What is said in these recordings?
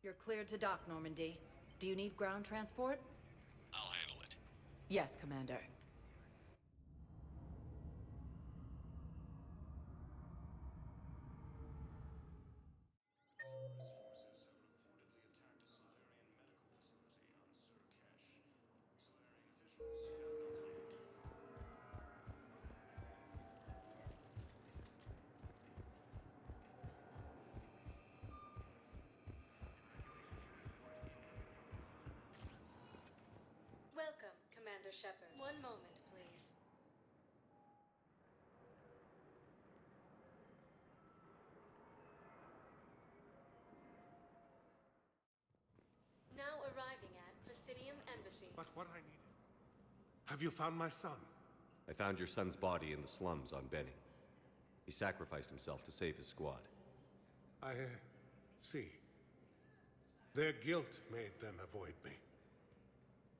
You're cleared to dock, Normandy. Do you need ground transport? I'll handle it. Yes, Commander. Welcome, Commander Shepard. One moment, please. Now arriving at Placidium Embassy. But what I need is... Have you found my son? I found your son's body in the slums on Benning. He sacrificed himself to save his squad. I see. Their guilt made them avoid me.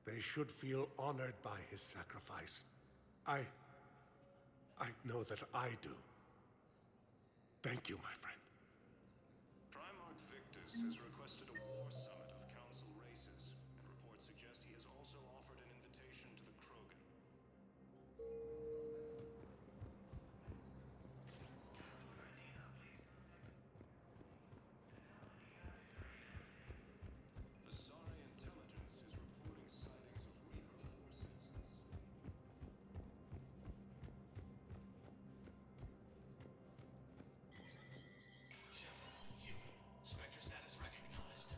They should feel honored by his sacrifice. I know that I do. Thank you, my friend. Primarch Victus has requested a war summit of Council races, and reports suggest he has also offered an invitation to the Krogan. Asari intelligence is reporting sightings of Reaper forces. Spectre status recognized.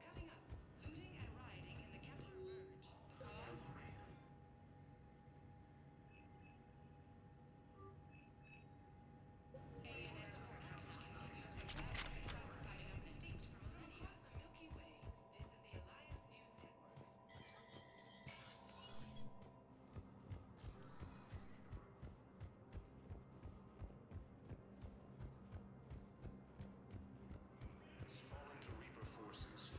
Coming up, looting and rioting in the Kepler Verge. The cause? ANS vernacular continues with rapidly classified and distinct for millennia as the Milky Way. This is the Alliance News Network. Has fallen to Reaper forces,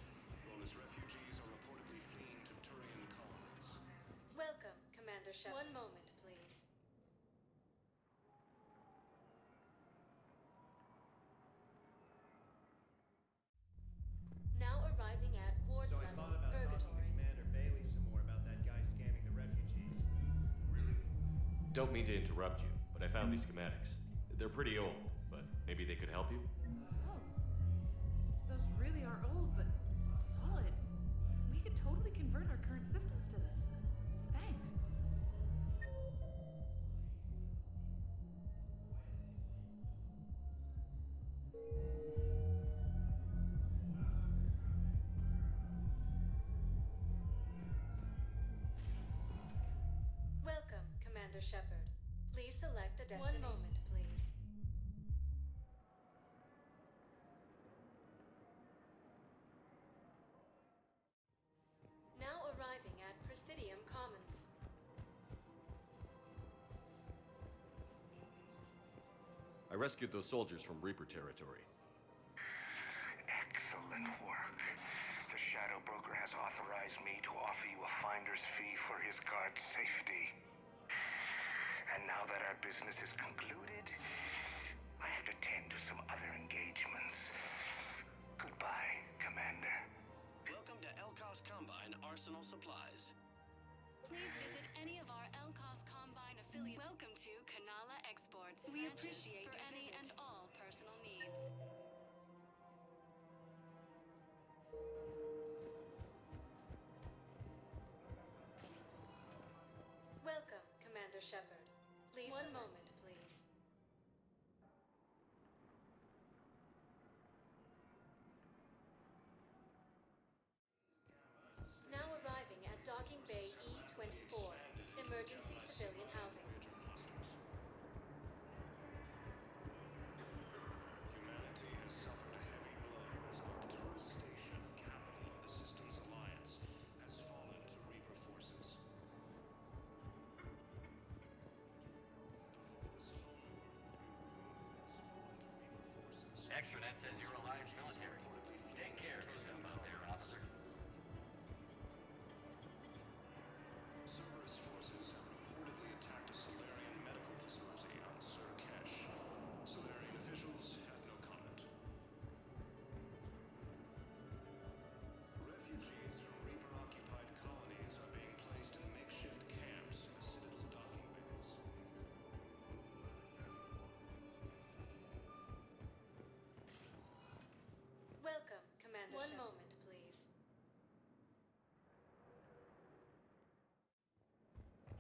while his refugees are reportedly fleeing to Turian colonies. Welcome, Commander Shepard. One moment, please. Now arriving at Ward So I Level, thought about talking to Purgatory. Commander Bailey some more about that guy scamming the refugees. Really? Don't mean to interrupt you, but I found these schematics. They're pretty old, but maybe they could help you? Oh, those really are old, but solid. We could totally convert our current systems to this. Thanks. Welcome, Commander Shepard. Please select a destination. One moment, please. Now arriving at Presidium Commons. I rescued those soldiers from Reaper territory. Excellent work. The Shadow Broker has authorized me to offer you a finder's fee for his guard's safety. And now that our business is concluded, I have to tend to some other engagements. Goodbye, Commander. Welcome to Elcos Combine Arsenal Supplies. Please visit any of our Elcos Combine affiliates. Welcome to Kanala Exports. We appreciate for any and all personal needs. Welcome, Commander Shepard. Please. One moment, please. Now arriving at Docking Bay E24, emergency civilian housing. Humanity has suffered a heavy blow as Arcturus Station, capital of the Systems Alliance, has fallen to Reaper forces. Extranet says you're Alliance military. Take care of yourself out there, officer. Cerberus forces have reportedly attacked a Solarian medical facility on Sir Kesh. Solarian officials have no comment. Refugees from Reaper-occupied colonies are being placed in makeshift camps in Citadel docking bays. Welcome, Commander. One moment, please.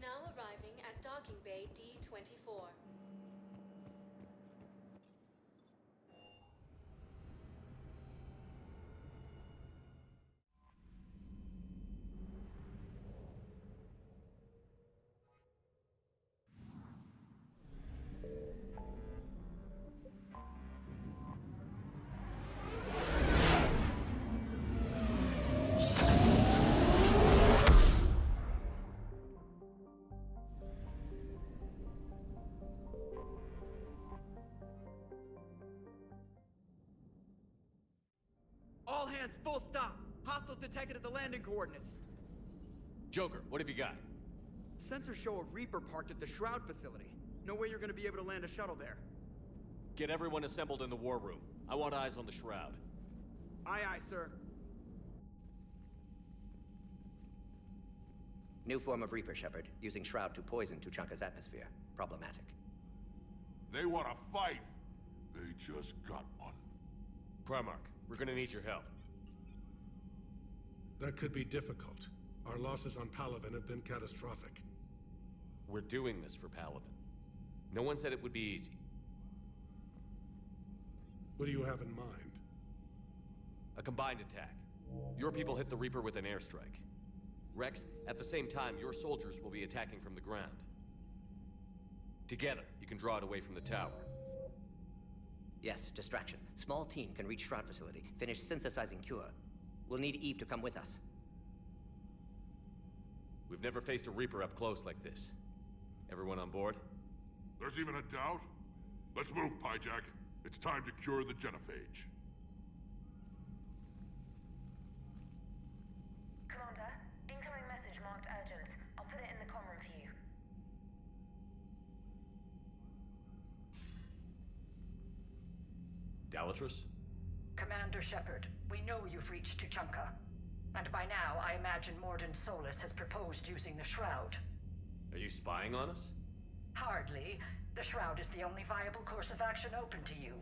Now arriving at docking bay D24. All hands, full stop! Hostiles detected at the landing coordinates. Joker, what have you got? Sensors show a Reaper parked at the Shroud facility. No way you're gonna be able to land a shuttle there. Get everyone assembled in the war room. I want eyes on the Shroud. Aye, aye, sir. New form of Reaper, Shepard, using Shroud to poison Tuchanka's atmosphere. Problematic. They want to fight. They just got one. Primarch, we're gonna need your help. That could be difficult. Our losses on Palaven have been catastrophic. We're doing this for Palaven. No one said it would be easy. What do you have in mind? A combined attack. Your people hit the Reaper with an airstrike. Rex, at the same time, your soldiers will be attacking from the ground. Together, you can draw it away from the tower. Yes, distraction. Small team can reach Shroud facility, finish synthesizing Cura. We'll need Eve to come with us. We've never faced a Reaper up close like this. Everyone on board? There's even a doubt? Let's move, Pyjack. It's time to cure the Genophage. Commander, incoming message marked urgent. I'll put it in the comm room for you. Dalatrus? Commander Shepard, we know you've reached Tuchanka. And by now, I imagine Mordin Solus has proposed using the Shroud. Are you spying on us? Hardly. The Shroud is the only viable course of action open to you.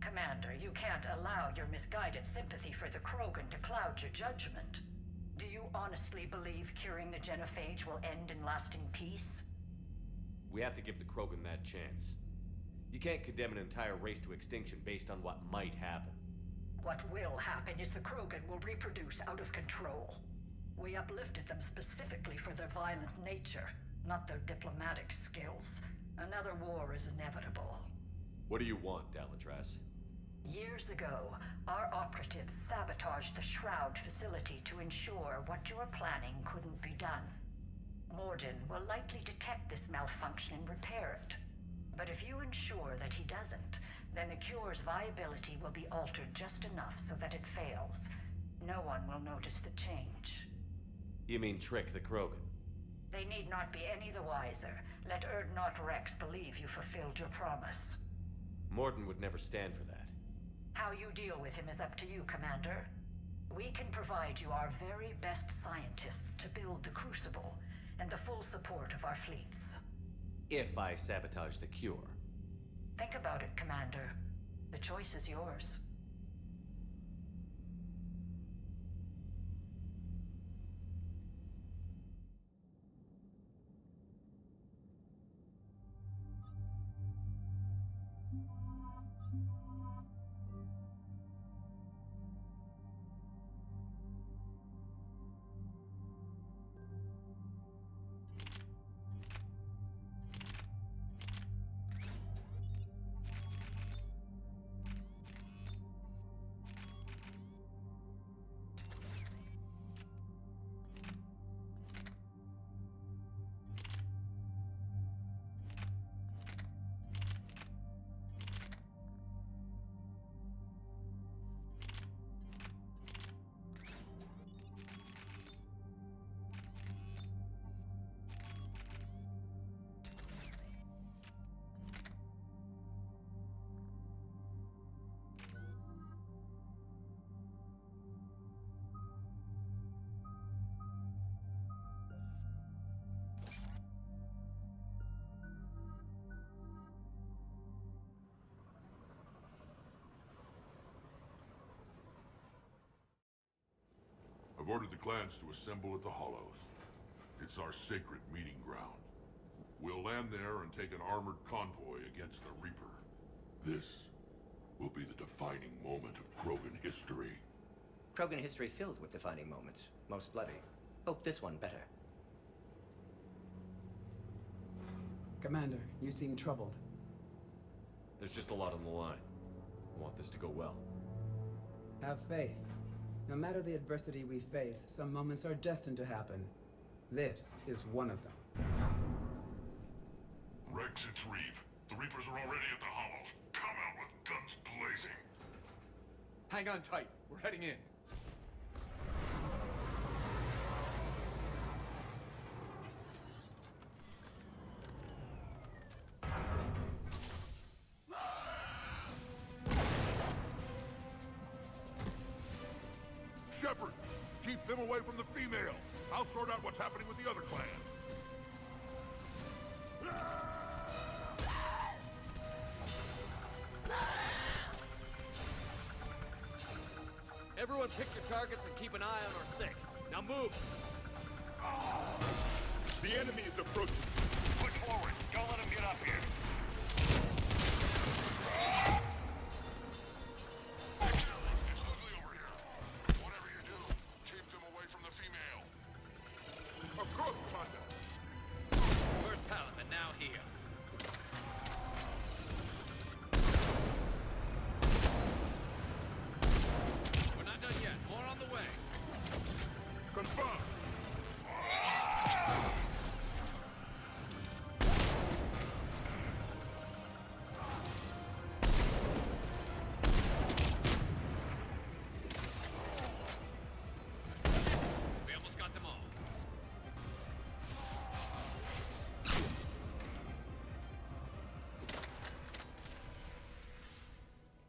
Commander, you can't allow your misguided sympathy for the Krogan to cloud your judgment. Do you honestly believe curing the Genophage will end in lasting peace? We have to give the Krogan that chance. You can't condemn an entire race to extinction based on what might happen. What will happen is the Krogan will reproduce out of control. We uplifted them specifically for their violent nature, not their diplomatic skills. Another war is inevitable. What do you want, Dalatrus? Years ago, our operatives sabotaged the Shroud facility to ensure what you were planning couldn't be done. Mordin will likely detect this malfunction and repair it. But if you ensure that he doesn't, then the cure's viability will be altered just enough so that it fails. No one will notice the change. You mean trick the Krogan? They need not be any the wiser. Let Erdnot Rex believe you fulfilled your promise. Mordin would never stand for that. How you deal with him is up to you, Commander. We can provide you our very best scientists to build the Crucible, and the full support of our fleets. If I sabotage the cure. Think about it, Commander. The choice is yours. I've ordered the clans to assemble at the Hollows. It's our sacred meeting ground. We'll land there and take an armored convoy against the Reaper. This will be the defining moment of Krogan history. Krogan history filled with defining moments. Most bloody. Hope this one better. Commander, you seem troubled. There's just a lot on the line. I want this to go well. Have faith. No matter the adversity we face, some moments are destined to happen. This is one of them. Rex, it's Reeve. The Reapers are already at the Hollows. Come out with guns blazing. Hang on tight. We're heading in. Shepard, keep them away from the female. I'll sort out what's happening with the other clans. Everyone pick your targets and keep an eye on our six. Now move! The enemy is approaching. Push forward. Don't let him get up here. Excellent. It's ugly over here. Whatever you do, keep them away from the female. Of course, Commander. First pallet, but now here. We're not done yet. More on the way. Confirmed. We almost got them all.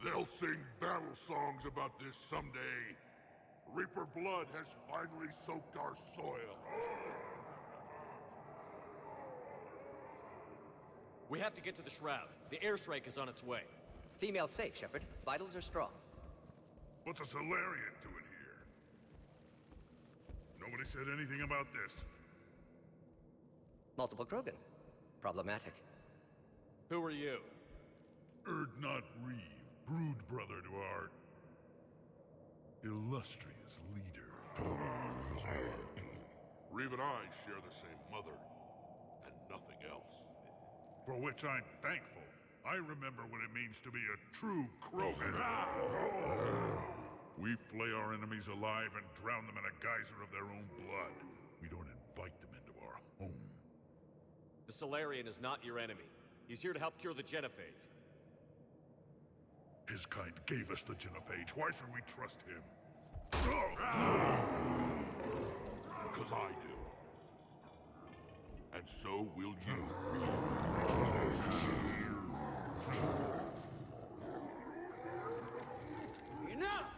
They'll sing battle songs about this someday. Reaper blood has finally soaked our soil. We have to get to the Shroud. The airstrike is on its way. Female safe, Shepard. Vitals are strong. What's a Solarian doing here? Nobody said anything about this. Multiple Krogan. Problematic. Who are you? Erdnot Reeve, brood brother to our illustrious leader. Reeve and I share the same mother, and nothing else. For which I'm thankful. I remember what it means to be a true Krogan. We flay our enemies alive and drown them in a geyser of their own blood. We don't invite them into our home. The Solarian is not your enemy. He's here to help cure the Genophage. His kind gave us the Genophage. Why should we trust him? Because I do. And so will you. Enough!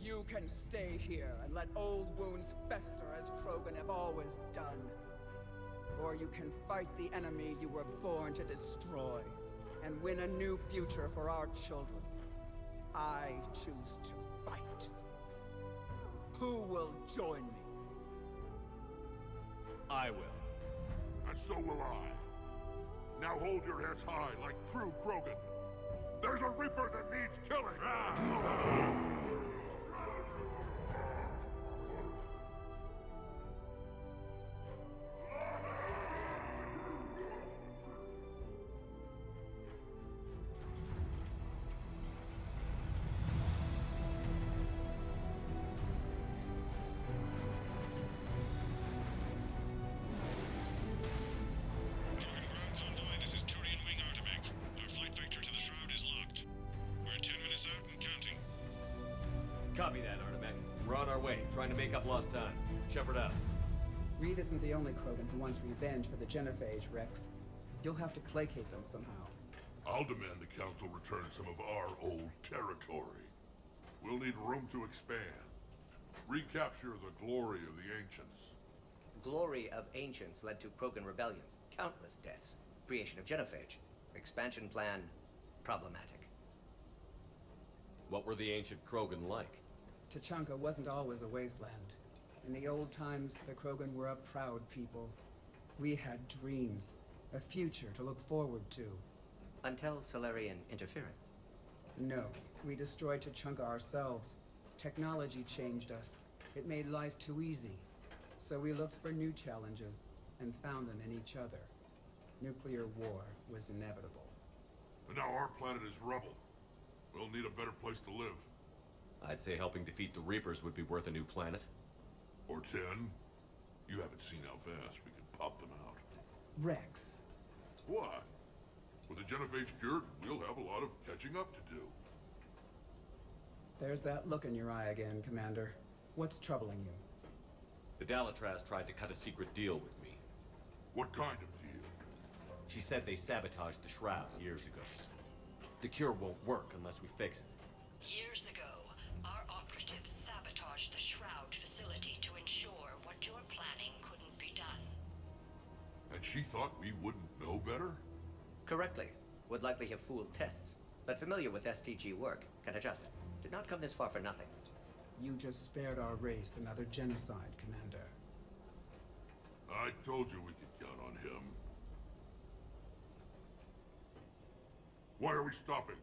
You can stay here and let old wounds fester as Krogan have always done. Or you can fight the enemy you were born to destroy and win a new future for our children. I choose to fight. Who will join me? I will. And so will I. Now hold your heads high like true Krogan. There's a Reaper that needs killing! Copy that, Artemek. We're on our way, trying to make up lost time. Shepard out. Reed isn't the only Krogan who wants revenge for the Genophage, Rex. You'll have to placate them somehow. I'll demand the Council return some of our old territory. We'll need room to expand. Recapture the glory of the Ancients. Glory of ancients led to Krogan rebellions. Countless deaths. Creation of Genophage. Expansion plan, problematic. What were the ancient Krogan like? Tachanka wasn't always a wasteland. In the old times, the Krogan were a proud people. We had dreams, a future to look forward to. Until Solarian interference. No, we destroyed Tachanka ourselves. Technology changed us. It made life too easy. So we looked for new challenges, and found them in each other. Nuclear war was inevitable. And now our planet is rubble. We'll need a better place to live. I'd say helping defeat the Reapers would be worth a new planet. Or 10. You haven't seen how fast we can pop them out. Rex. What? With the Genophage cured, we'll have a lot of catching up to do. There's that look in your eye again, Commander. What's troubling you? The Dalatraz tried to cut a secret deal with me. What kind of deal? She said they sabotaged the Shroud years ago. The cure won't work unless we fix it. Years ago, our operatives sabotaged the Shroud facility to ensure what you're planning couldn't be done. And she thought we wouldn't know better? Correctly. Would likely have fooled tests, but familiar with STG work, can adjust. Did not come this far for nothing. You just spared our race another genocide, Commander. I told you we could count on him. Why are we stopping?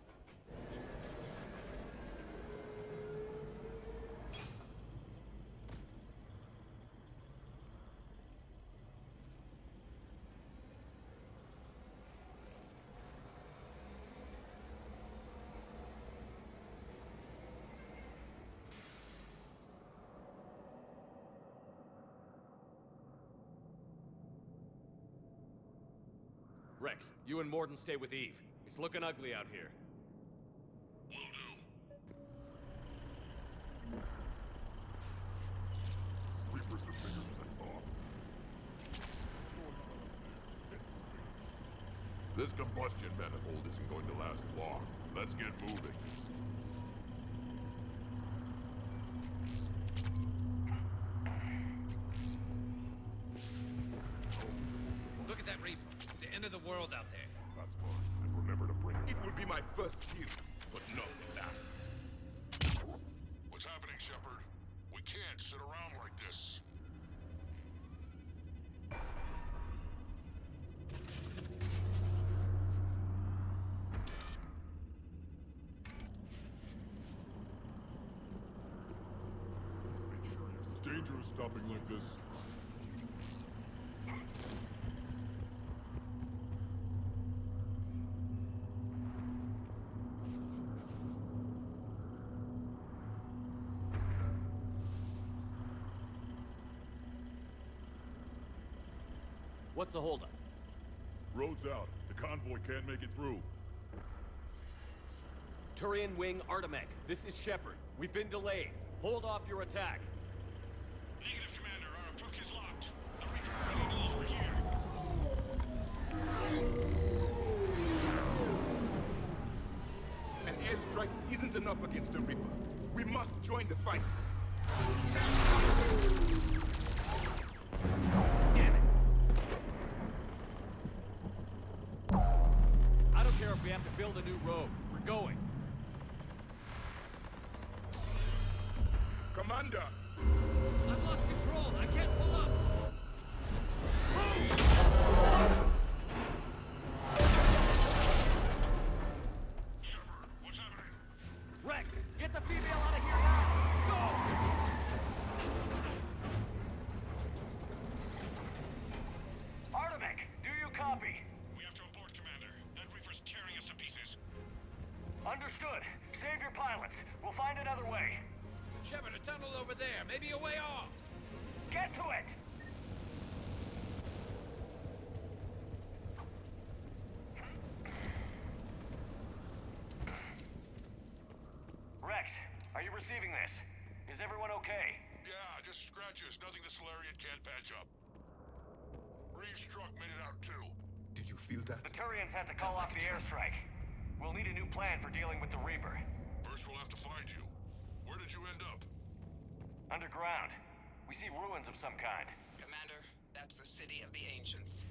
Rex, you and Morden stay with Eve. It's looking ugly out here. Will do. Reapers are bigger than I thought. This combustion manifold isn't going to last long. Let's get moving. Look at that reaper. It's the end of the world out there. That's fine. And remember to bring it. It will be my first kill, but not the last. What's happening, Shepard? We can't sit around like this. It's dangerous stopping like this. What's the holdup? Road's out. The convoy can't make it through. Turian Wing Artemec, this is Shepard. We've been delayed. Hold off your attack. Negative, Commander. Our approach is locked. The Reaper already knows we're here. An airstrike isn't enough against the Reaper. We must join the fight. Damn it. I don't care if we have to build a new road. We're going. Commander! I've lost control. I can't pull up. Shepard, what's happening? Rex, get the female out of here now! Go! Artemec, do you copy? We have to abort, Commander. That Reaper's tearing us to pieces. Understood. Save your pilots. We'll find another way. Shepard, a tunnel over there. Maybe a way off. Get to it! Rex, are you receiving this? Is everyone okay? Yeah, just scratches. Nothing the Solarian can't patch up. Reeves' truck made it out too. Did you feel that? The Turians had to call off the airstrike. We'll need a new plan for dealing with the Reaper. First we'll have to find you. Where did you end up? Underground. We see ruins of some kind. Commander, that's the city of the ancients.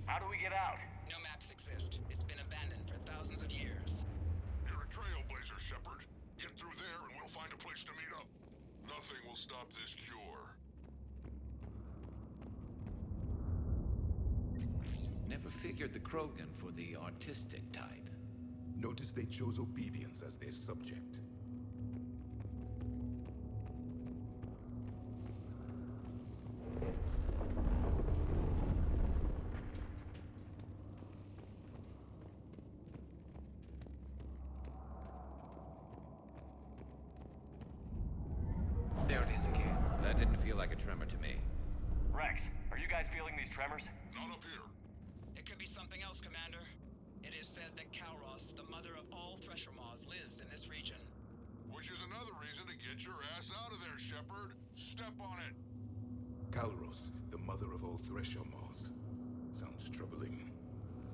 How do we get out? No maps exist. It's been abandoned for thousands of years. You're a trailblazer, Shepard. Get through there and we'll find a place to meet up. Nothing will stop this cure. Never figured the Krogan for the artistic type. Notice they chose obedience as their subject. There it is again. That didn't feel like a tremor to me. Rex, are you guys feeling these tremors? Not up here. It could be something else, Commander. It is said that Kalros, the mother of all Thresher Maws, lives in this region. Which is another reason to get your ass out of there, Shepard. Step on it. Kalros, the mother of all Thresher Maws. Sounds troubling.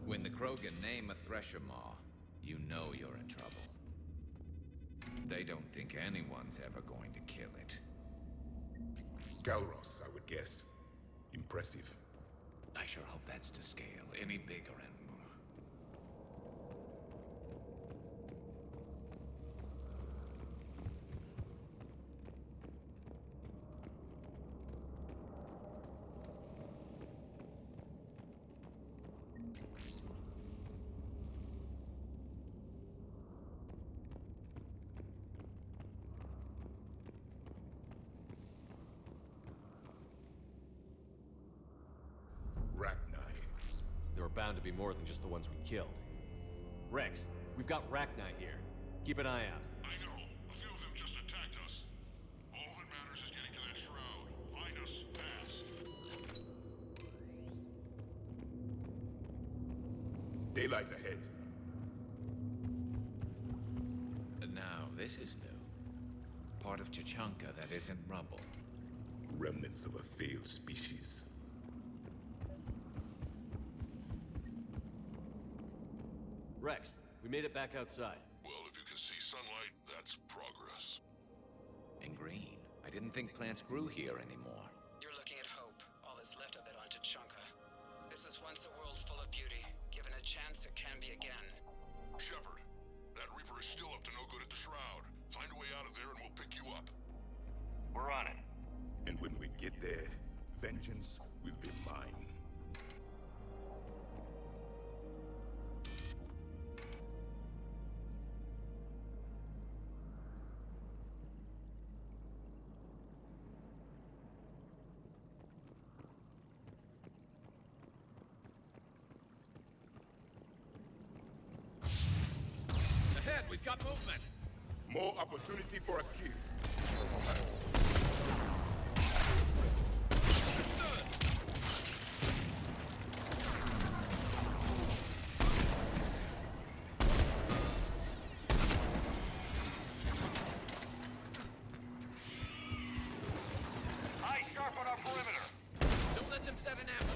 When the Krogan name a Thresher Maw, you know you're in trouble. They don't think anyone's ever going to kill it. Kalros, I would guess. Impressive. I sure hope that's to scale. Any bigger and... There are bound to be more than just the ones we killed. Rex, we've got Rachni here. Keep an eye out. I know. A few of them just attacked us. All that matters is getting to that shroud. Find us fast. Daylight ahead. Now, this is new. Part of Chichanka that isn't rubble. Remnants of a failed species. Rex, we made it back outside. Well, if you can see sunlight, that's progress. And green. I didn't think plants grew here anymore. You're looking at hope, all that's left of it on Chichanka. This is once a world full of beauty. Given a chance, it can be again. Shepard, that Reaper is still up to no good at the Shroud. Find a way out of there and we'll pick you up. We're on it. And when we get there, vengeance will be mine. Ahead, we've got movement. More opportunity for a kill. Eyes sharp on our perimeter. Don't let them set an ambush.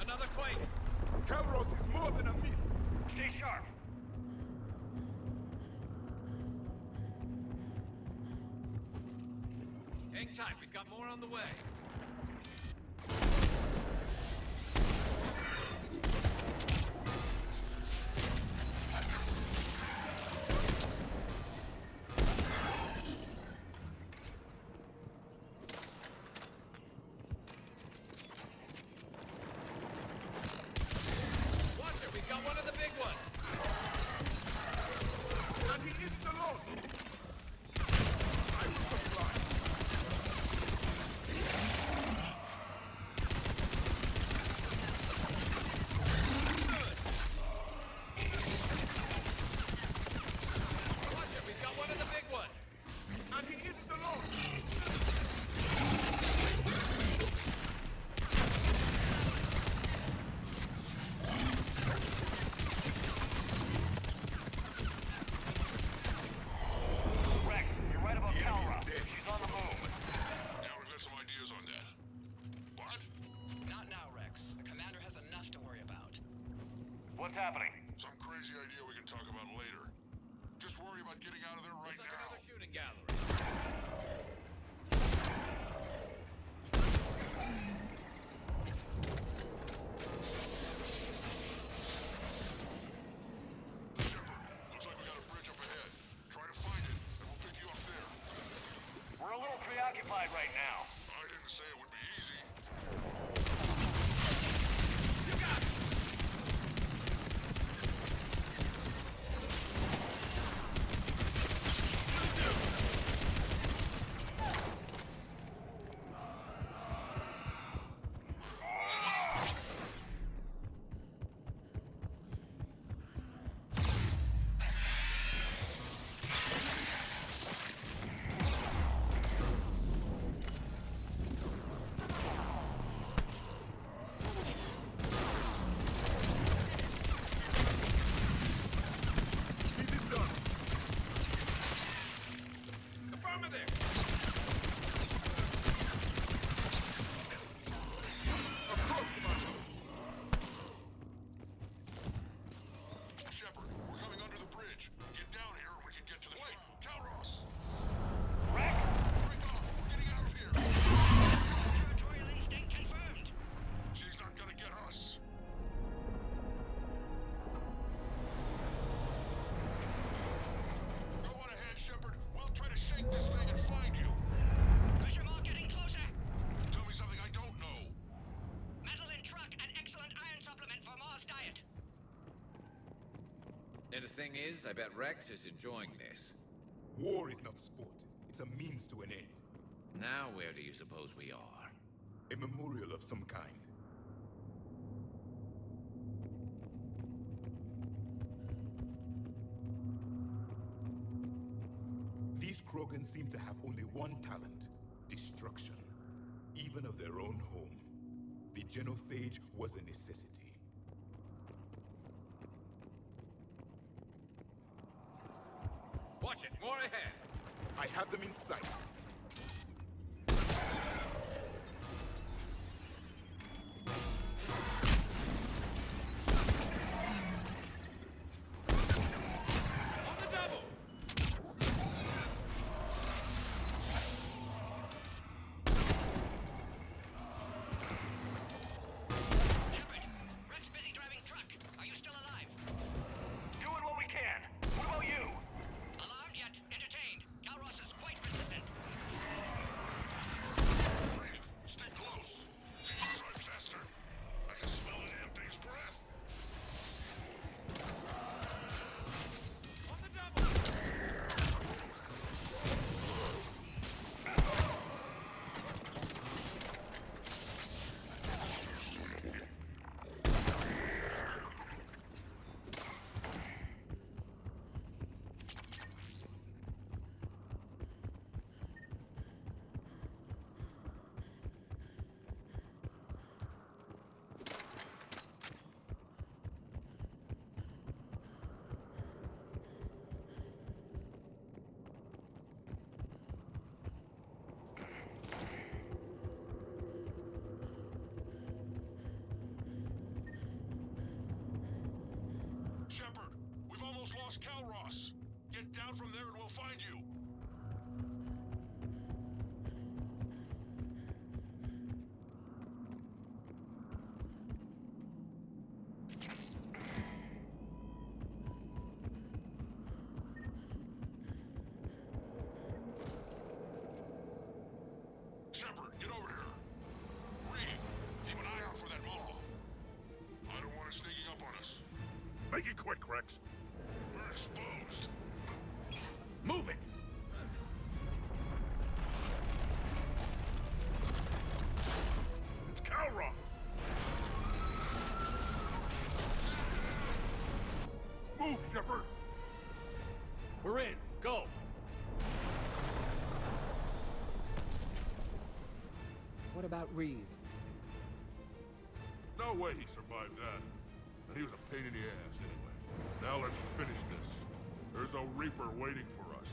Another quake. Kalros is more than a myth. Stay sharp. Hang tight, we've got more on the way. Watch it, we've got one of the big ones. And he is the Lord. I will supply. What's happening? Some crazy idea we can talk about later. Just worry about getting out of there right now. Another shooting gallery. Looks like we got a bridge up ahead. Try to find it, and we'll pick you up there. We're a little preoccupied right now. I didn't say it would be easy. You got it! Shepard, we're coming under the bridge. Get down here and we can get to the ship. Calros! Rex? Break off! We're getting out of here! Territorial instinct confirmed. She's not gonna get us. Go on ahead, Shepard. We'll try to shake this thing and find you. Pressure mark getting closer. Tell me something I don't know. Metal in truck and excellent iron supplement for Mars diet. And the thing is, I bet Rex is enjoying this. War is not sport. It's a means to an end. Now where do you suppose we are? A memorial of some kind. These Krogan seem to have only one talent: destruction. Even of their own home. The Genophage was a necessity. Watch it, more ahead. I have them in sight. On the double. Shepard, Rex busy driving truck. Are you still alive? Doing what we can. What about you? Alarmed yet? Entertained. Calros is quite resistant. Brave, stay close. Drive faster. I can smell the damn thing's breath. On the double. Shepard, we've almost lost Calros. Get down from there and we'll find you. Shepard, get over here. Reeve, keep an eye out for that model. I don't want it sneaking up on us. Make it quick, Rex. We're exposed. Move it! It's Calros! Move, Shepard! We're in. Go. What about Reeve? No way he survived that. And he was a pain in the ass anyway. Now let's finish this. There's a Reaper waiting for us.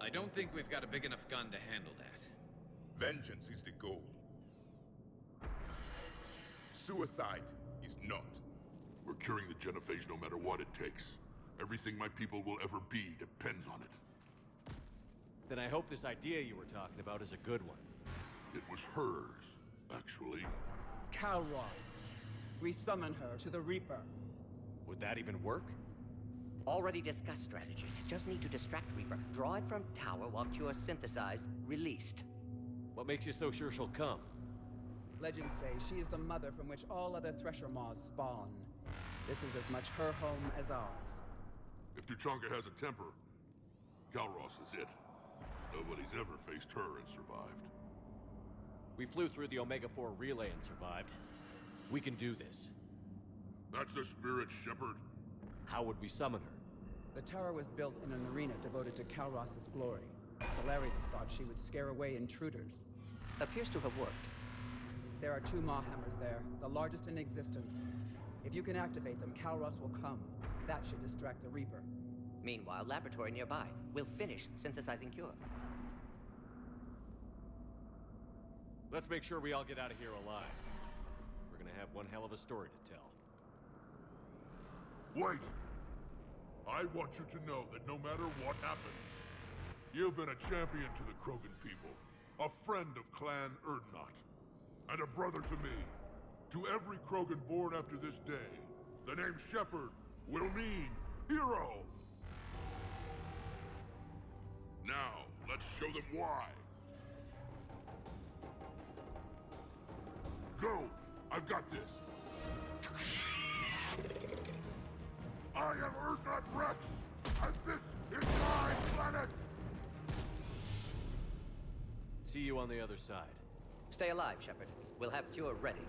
I don't think we've got a big enough gun to handle that. Vengeance is the goal. Suicide is not. We're curing the genophage no matter what it takes. Everything my people will ever be depends on it. Then I hope this idea you were talking about is a good one. It was hers, actually. Calros. We summon her to the Reaper. Would that even work? Already discussed strategy. Just need to distract Reaper. Draw it from tower while Cure synthesized, released. What makes you so sure she'll come? Legends say she is the mother from which all other Thresher Maws spawn. This is as much her home as ours. If Tuchanka has a temper, Calros is it. Nobody's ever faced her and survived. We flew through the Omega-4 relay and survived. We can do this. That's the spirit, Shepard. How would we summon her? The tower was built in an arena devoted to Calros' glory. The Solarians thought she would scare away intruders. Appears to have worked. There are 2 Maw hammers there, the largest in existence. If you can activate them, Calros will come. That should distract the Reaper. Meanwhile, laboratory nearby. We'll finish synthesizing Cure. Let's make sure we all get out of here alive. We're gonna have one hell of a story to tell. Wait! I want you to know that no matter what happens, you've been a champion to the Krogan people, a friend of Clan Erdnot, and a brother to me. To every Krogan born after this day, the name Shepard will mean hero! Now, let's show them why. Go! I've got this! I am Erdnot Rex, and this is my planet! See you on the other side. Stay alive, Shepard. We'll have Cure ready.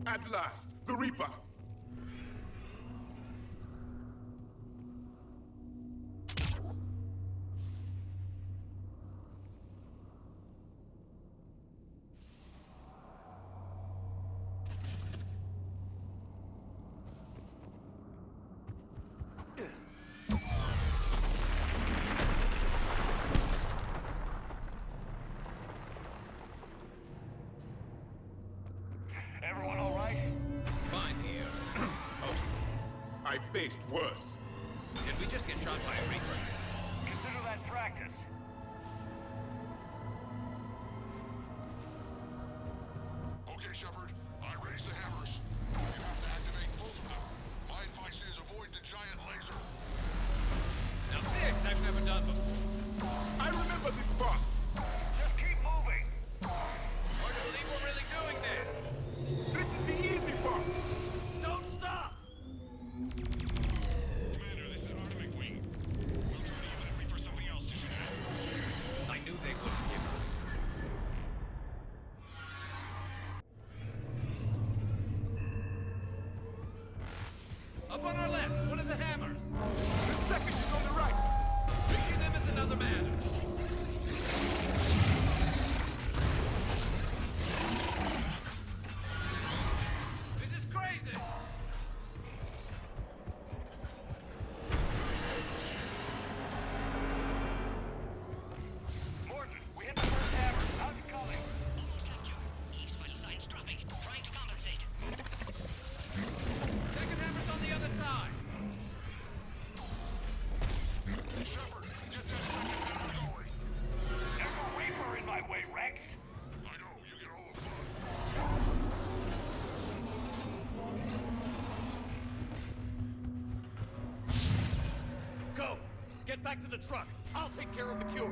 At last, the Reaper! I faced worse. Did we just get shot by a Reaper? Consider that practice. Okay, Shepard. I raised the hammers. You have to activate both of them. My advice is avoid the giant laser. Now this I've never done before. I remember this part. Just keep moving. Hard to believe we're really doing this. This is the easy part. Don't stop! Commander, this is Artemis Wing. We'll try to give that Reaper something else to shoot at. I knew they wouldn't give up. Up on our left, one of the hammers. The second is on the right. Reaching them is another matter. This is crazy. Morton, we hit the first hammer. How's it coming? Almost have Cure. Eve's vital signs dropping. Trying to compensate. Second hammer's on the other side. back to the truck. I'll take care of the cure.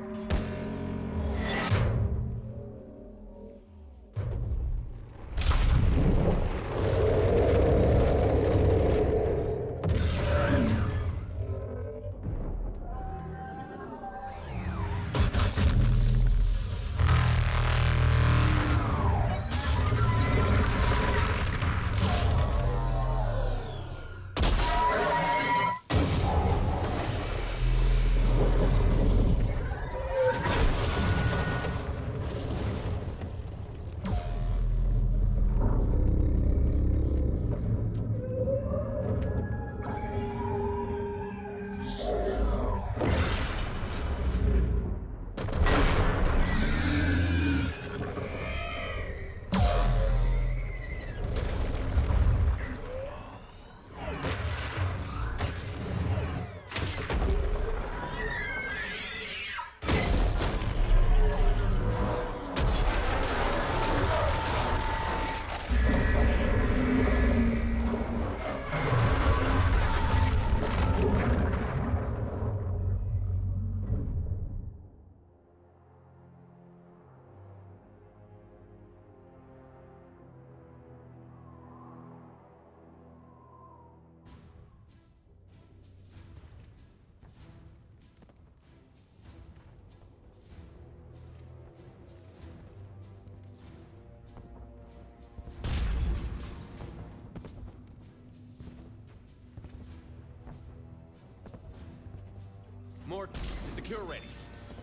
Mort, is the cure ready?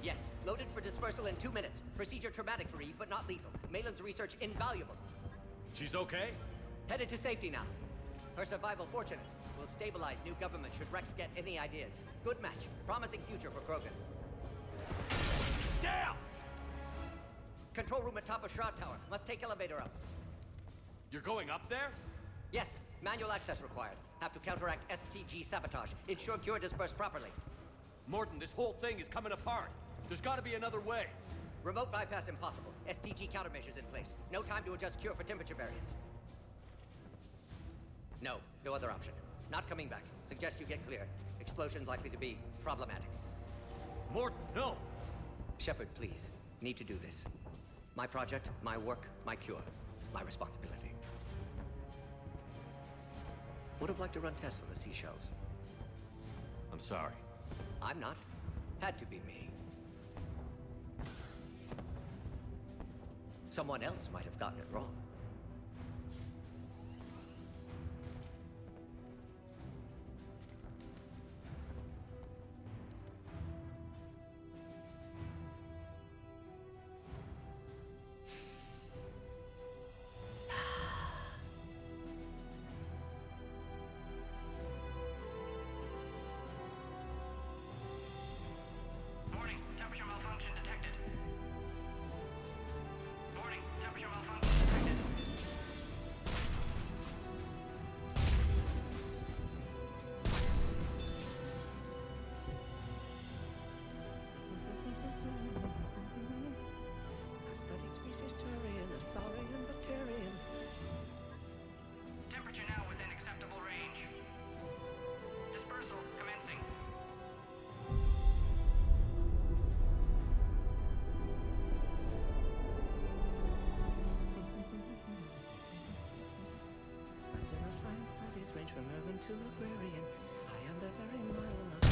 Yes, loaded for dispersal in 2 minutes. Procedure traumatic for Eve, but not lethal. Malin's research invaluable. She's okay? Headed to safety now. Her survival fortunate. Will stabilize new government should Rex get any ideas. Good match. Promising future for Krogan. Damn! Control room at top of Shroud Tower. Must take elevator up. You're going up there? Yes, manual access required. Have to counteract STG sabotage. Ensure cure dispersed properly. Morton, this whole thing is coming apart. There's gotta be another way. Remote bypass impossible. STG countermeasures in place. No time to adjust cure for temperature variance. No other option. Not coming back. Suggest you get clear. Explosion's likely to be problematic. Morton, no! Shepard, please. Need to do this. My project, my work, my cure. My responsibility. Would have liked to run tests on the seashells. I'm sorry. I'm not. Had to be me. Someone else might have gotten it wrong. Warning, temperature malfunction detected. Warning, temperature malfunction detected. Temperature now within acceptable range. Dispersal commencing. Science studies range from urban to agrarian. I am the very model of...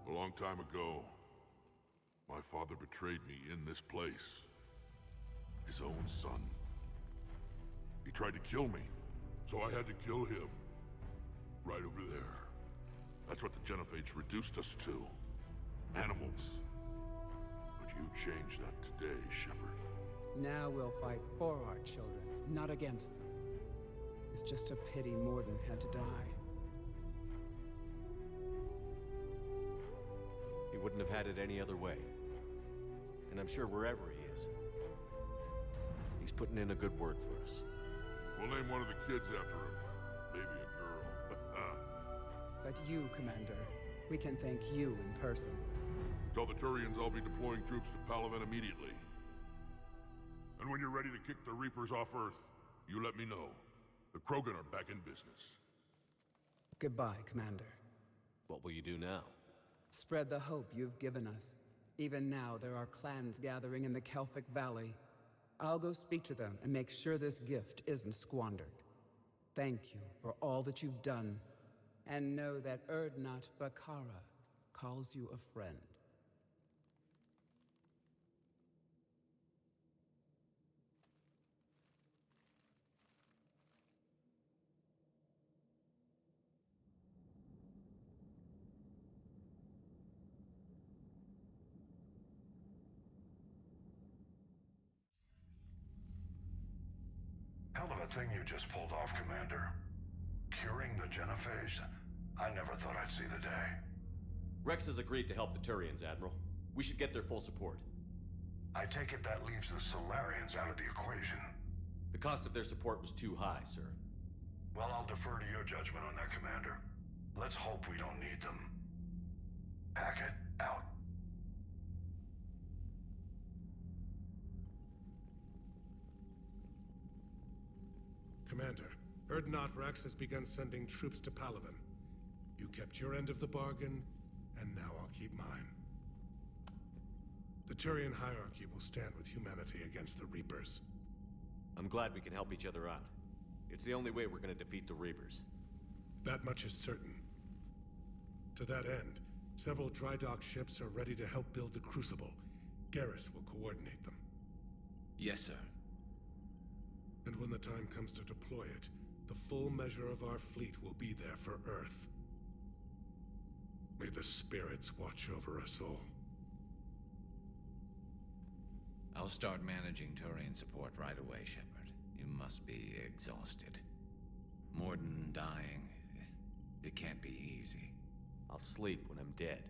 A long time ago, My father betrayed me in this place. His own son. He tried to kill me, so I had to kill him. Right over there. That's what the Genophage reduced us to. Animals. But you changed that today, Shepard. Now we'll fight for our children, not against them. It's just a pity Morden had to die. He wouldn't have had it any other way. And I'm sure wherever he is, he's putting in a good word for us. We'll name one of the kids after him. Maybe a girl. But you, Commander, we can thank you in person. Tell the Turians I'll be deploying troops to Palaven immediately. And when you're ready to kick the Reapers off Earth, you let me know. The Krogan are back in business. Goodbye, Commander. What will you do now? Spread the hope you've given us. Even now, there are clans gathering in the Kelphic Valley. I'll go speak to them and make sure this gift isn't squandered. Thank you for all that you've done, and know that Erdnot Bakara calls you a friend. Hell of a thing you just pulled off, Commander. Curing the Genophage? I never thought I'd see the day. Rex has agreed to help the Turians, Admiral. We should get their full support. I take it that leaves the Solarians out of the equation. The cost of their support was too high, sir. Well, I'll defer to your judgment on that, Commander. Let's hope we don't need them. Hackett, out. Commander, Erdnot Rex has begun sending troops to Palaven. You kept your end of the bargain, and now I'll keep mine. The Turian hierarchy will stand with humanity against the Reapers. I'm glad we can help each other out. It's the only way we're gonna defeat the Reapers. That much is certain. To that end, several dry dock ships are ready to help build the Crucible. Garrus will coordinate them. Yes, sir. And when the time comes to deploy it, the full measure of our fleet will be there for Earth. May the spirits watch over us all. I'll start managing Turian support right away, Shepard. You must be exhausted. Morden dying, it can't be easy. I'll sleep when I'm dead.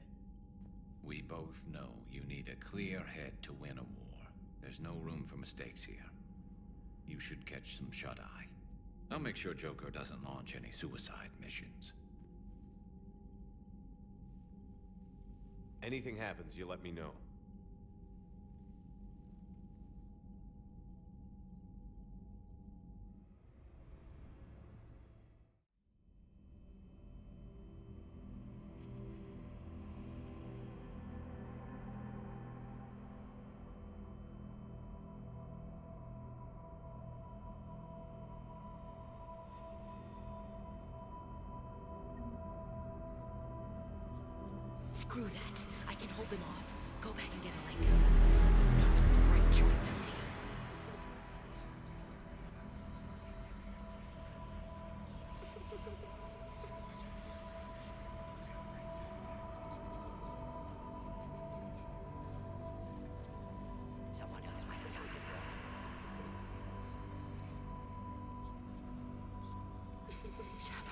We both know you need a clear head to win a war. There's no room for mistakes here. You should catch some shut-eye. I'll make sure Joker doesn't launch any suicide missions. Anything happens, you let me know. Screw that. I can hold them off. Go back and get a link. No, it's the right choice, MT. Someone else might have gotten it wrong. Shepard.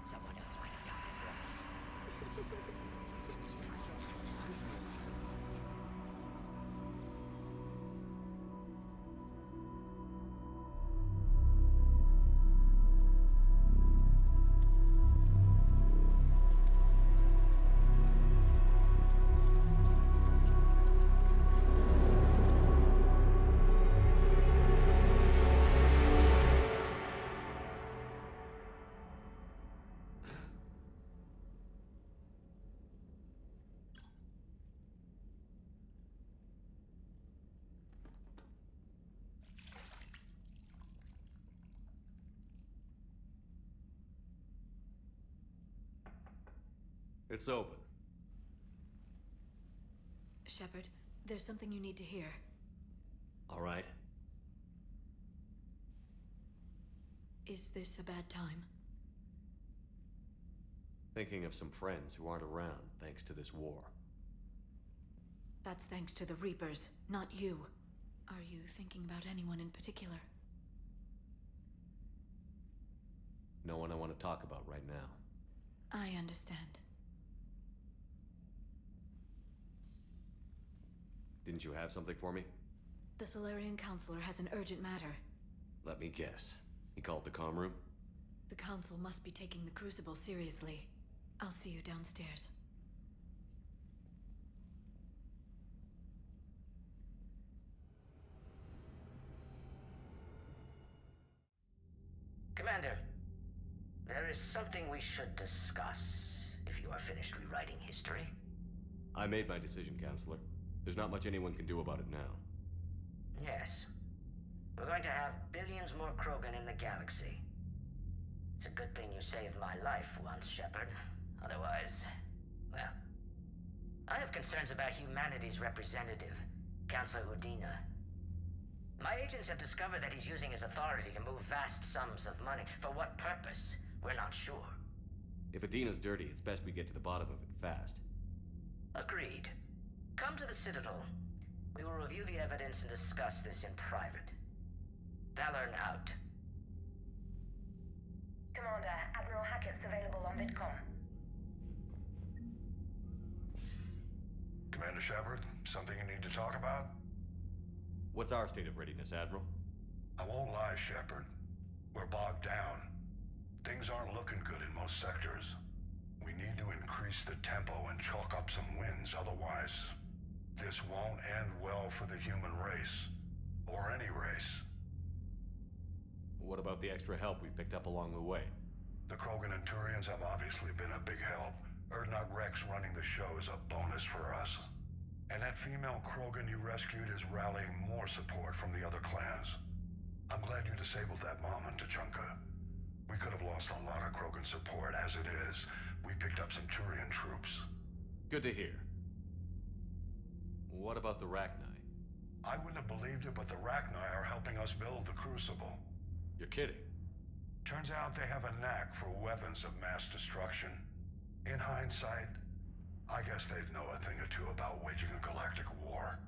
Someone else might have gotten it wrong. It's open. Shepard, there's something you need to hear. All right. Is this a bad time? Thinking of some friends who aren't around thanks to this war. That's thanks to the Reapers, not you. Are you thinking about anyone in particular? No one I want to talk about right now. I understand. Didn't you have something for me? The Solarian Counselor has an urgent matter. Let me guess. He called the comm room? The Council must be taking the Crucible seriously. I'll see you downstairs. Commander, there is something we should discuss, if you are finished rewriting history. I made my decision, Counselor. There's not much anyone can do about it now. Yes. We're going to have billions more Krogan in the galaxy. It's a good thing you saved my life once, Shepard. Otherwise, well... I have concerns about humanity's representative, Councilor Udina. My agents have discovered that he's using his authority to move vast sums of money. For what purpose? We're not sure. If Adina's dirty, it's best we get to the bottom of it fast. Agreed. Come to the Citadel. We will review the evidence and discuss this in private. Valorn out. Commander, Admiral Hackett's available on VidCom. Commander Shepard, something you need to talk about? What's our state of readiness, Admiral? I won't lie, Shepard. We're bogged down. Things aren't looking good in most sectors. We need to increase the tempo and chalk up some wins, otherwise this won't end well for the human race. Or any race. What about the extra help we've picked up along the way? The Krogan and Turians have obviously been a big help. Urdnot Rex running the show is a bonus for us. And that female Krogan you rescued is rallying more support from the other clans. I'm glad you disabled that mom in Tachanka. We could have lost a lot of Krogan support. As it is, we picked up some Turian troops. Good to hear. What about the Rachni? I wouldn't have believed it, but the Rachni are helping us build the Crucible. You're kidding. Turns out they have a knack for weapons of mass destruction. In hindsight, I guess they'd know a thing or two about waging a galactic war.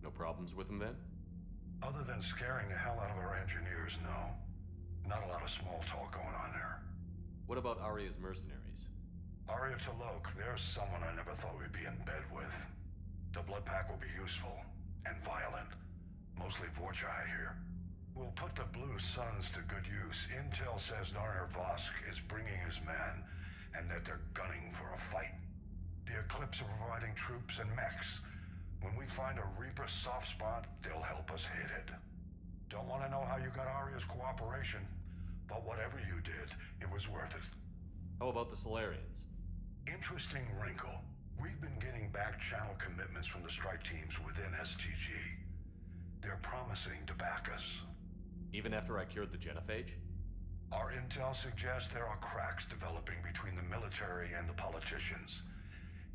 No problems with them then? Other than scaring the hell out of our engineers, no. Not a lot of small talk going on there. What about Arya's mercenaries? Arya T'Loak, there's someone I never thought we'd be in bed with. The blood pack will be useful, and violent. Mostly Vorchai here. We'll put the Blue Suns to good use. Intel says Narner Vosk is bringing his men, and that they're gunning for a fight. The Eclipse are providing troops and mechs. When we find a Reaper soft spot, they'll help us hit it. Don't want to know how you got Arya's cooperation, but whatever you did, it was worth it. How about the Solarians? Interesting wrinkle. We've been getting back channel commitments from the strike teams within STG. They're promising to back us. Even after I cured the Genophage? Our intel suggests there are cracks developing between the military and the politicians.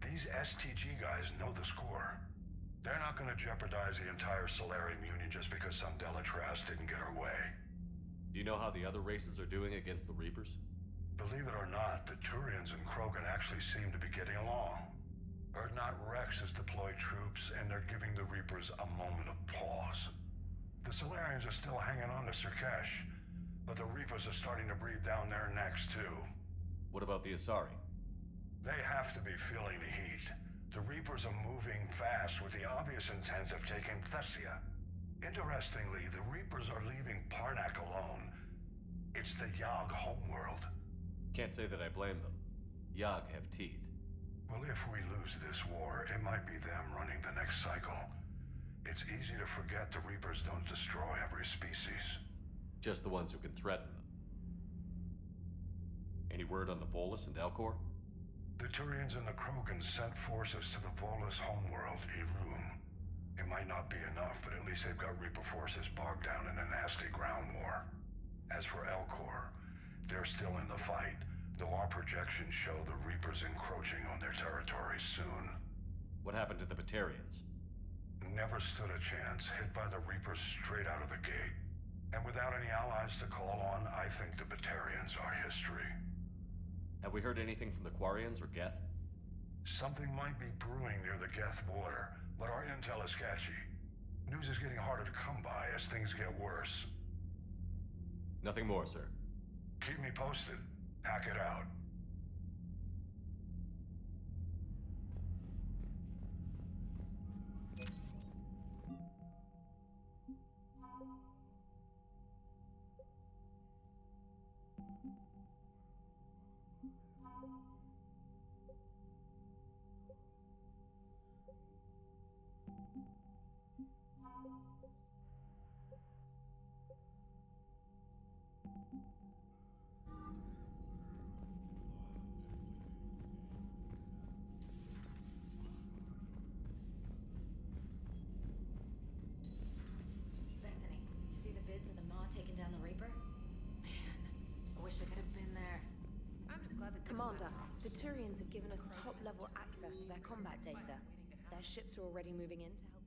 These STG guys know the score. They're not going to jeopardize the entire Solarian Union just because some Delatras didn't get her way. Do you know how the other races are doing against the Reapers? Believe it or not, the Turians and Krogan actually seem to be getting along. Urdnot Rex has deployed troops, and they're giving the Reapers a moment of pause. The Solarians are still hanging on to Sirkesh, but the Reapers are starting to breathe down their necks, too. What about the Asari? They have to be feeling the heat. The Reapers are moving fast with the obvious intent of taking Thessia. Interestingly, the Reapers are leaving Parnak alone. It's the Yogg homeworld. Can't say that I blame them. Yogg have teeth. Well, if we lose this war, it might be them running the next cycle. It's easy to forget the Reapers don't destroy every species. Just the ones who can threaten them. Any word on the Volus and Elcor? The Turians and the Krogan sent forces to the Volus homeworld, Irun. It might not be enough, but at least they've got Reaper forces bogged down in a nasty ground war. As for Elcor, they're still in the fight, though our projections show the Reapers encroaching on their territory soon. What happened to the Batarians? Never stood a chance, hit by the Reapers straight out of the gate. And without any allies to call on, I think the Batarians are history. Have we heard anything from the Quarians or Geth? Something might be brewing near the Geth border, but our intel is sketchy. News is getting harder to come by as things get worse. Nothing more, sir. Keep me posted. Hack it out. Bethany, you see the vids of the Maw taking down the Reaper? Man, I wish I could have been there. I'm just glad that Commander, the Turians have given us top-level access to their combat data. Their ships are already moving in to help.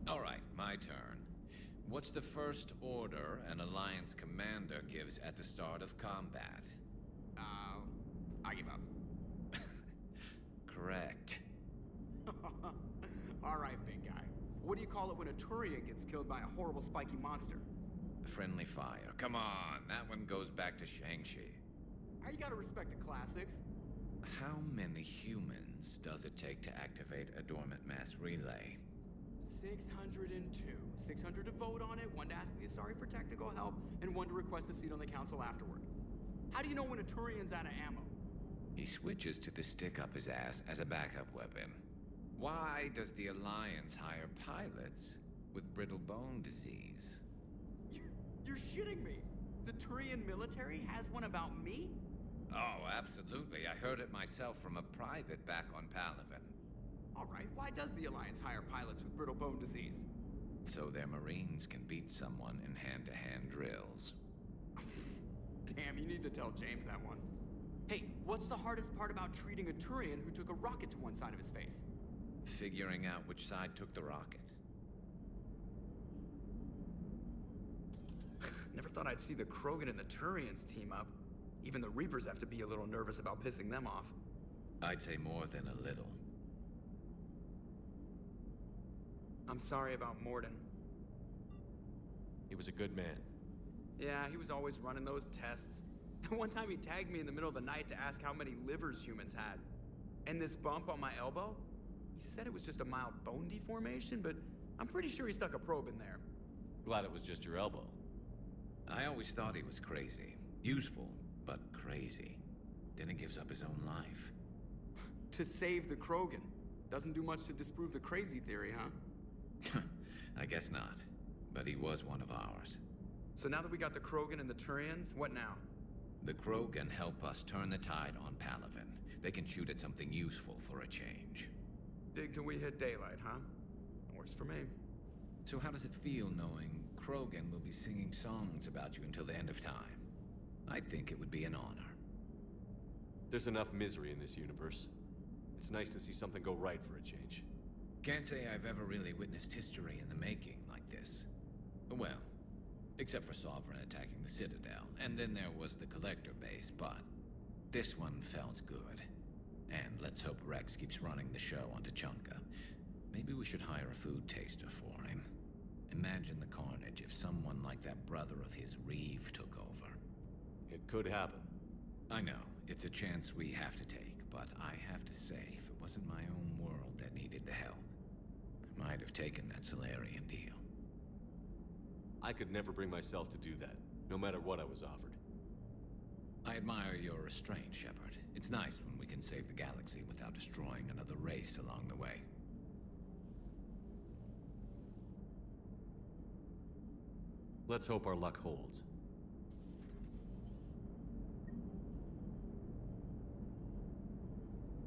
All right, my turn. What's the first order an Alliance commander gives at the start of combat? I give up. Correct. All right, big guy. What do you call it when a Turian gets killed by a horrible spiky monster? Friendly fire. Come on, that one goes back to Shang-Chi. You gotta respect the classics. How many humans does it take to activate a dormant mass relay? 602. 600 to vote on it, 1 to ask the Asari for technical help, and 1 to request a seat on the council afterward. How do you know when a Turian's out of ammo? He switches to the stick up his ass as a backup weapon. Why does the Alliance hire pilots with brittle bone disease? You're shitting me! The Turian military has one about me? Oh, absolutely. I heard it myself from a private back on Palaven. All right, why does the Alliance hire pilots with brittle bone disease? So their Marines can beat someone in hand-to-hand drills. Damn, you need to tell James that one. Hey, what's the hardest part about treating a Turian who took a rocket to one side of his face? Figuring out which side took the rocket. Never thought I'd see the Krogan and the Turians team up. Even the Reapers have to be a little nervous about pissing them off. I'd say more than a little. I'm sorry about Morden. He was a good man. Yeah, he was always running those tests. And one time he tagged me in the middle of the night to ask how many livers humans had. And this bump on my elbow? He said it was just a mild bone deformation, but I'm pretty sure he stuck a probe in there. Glad it was just your elbow. I always thought he was crazy. Useful, but crazy. Then he gives up his own life. To save the Krogan. Doesn't do much to disprove the crazy theory, huh? I guess not. But he was one of ours. So now that we got the Krogan and the Turians, what now? The Krogan help us turn the tide on Palaven. They can shoot at something useful for a change. Dig till we hit daylight, huh? Works for me. So how does it feel knowing Krogan will be singing songs about you until the end of time? I think it would be an honor. There's enough misery in this universe. It's nice to see something go right for a change. Can't say I've ever really witnessed history in the making like this. Well, except for Sovereign attacking the Citadel, and then there was the Collector base, but this one felt good. And let's hope Rex keeps running the show on Tuchanka. Maybe we should hire a food taster for him. Imagine the carnage if someone like that brother of his, Reeve, took over. It could happen. I know, it's a chance we have to take, but I have to say, if it wasn't my own world that needed the help, I might have taken that Solarian deal. I could never bring myself to do that, no matter what I was offered. I admire your restraint, Shepard. It's nice when we can save the galaxy without destroying another race along the way. Let's hope our luck holds.